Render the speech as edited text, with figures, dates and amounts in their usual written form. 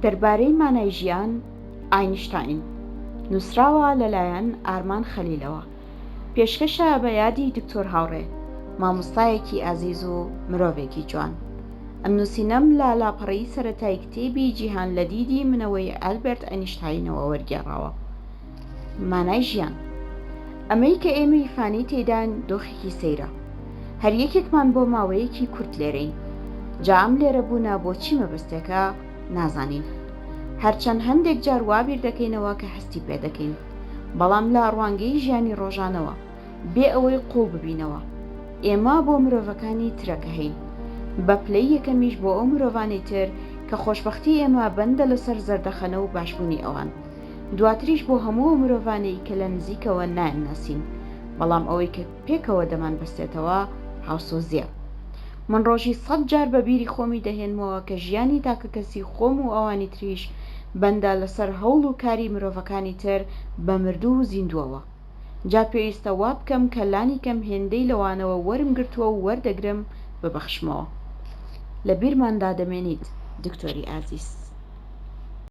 دەربارەی مانای ژیان ئاینشتاین نووسراوە لەلایەن ئارمان خەلیلەوە. پێشکەشە بە یادی دکتۆر هاوڕێ، مامۆستایەکی ئازیز و مرۆڤێکی جوان. ئەم نووسینەم لە لاپەڕەیی سەرەتای کتێبی جیهان لە دیدی منەوەی ئالبێرت ئاینشتاینەوە وەرگێڕاوە. مانای ژیان ئەمەی کە ئێمەی فانی تێدان دۆخێکی سەیرە. هەر یەکێکمان بۆ ماوەیەکی کورت لێرەین، جا ئەم لێرە بوونە بۆچی مەبەستێکە نازانین. هەرچەند هەندێک جار وابیر دەکەینەوە کە هەستی پێ دەکەین، بەڵام لە ڕوانگەی ژیانی ڕۆژانەوە بێ ئەوەی قوڵ ببینەوە، ئێمە بۆ مرۆڤەکانی ترەکە هەین. بە پلەی یەکەمیش بۆ ئەو مرۆڤانی تر کە خۆشبەختی ئێمە بەندە لەسەر زەردەخەنە و باشبوونی ئەوان. دواتریش بۆ هەموو مرۆڤانەی کە لە نزیکەوە نایاناسین، بەڵام ئەوەی کە پێکەوە دەمان بەستێتەوە هاوسۆزیە. من ڕۆژی 100 جار بە بیری خۆمی دەهێنمەوە کە ژیانی تاکە کەسی خۆم و ئەوانی تریش بەندە لەسەر هەوڵ و کاری مرۆڤەکانی تر بە مردوو و زیندووەوە. جا پێویستە وا بکەم کە لانی کەم هێندەی لەوانەوە وەرم گرتووە و وەردەگرم ببەخشمەوە. لە بیرماندا دەمێنیت دکتۆری ئازیز.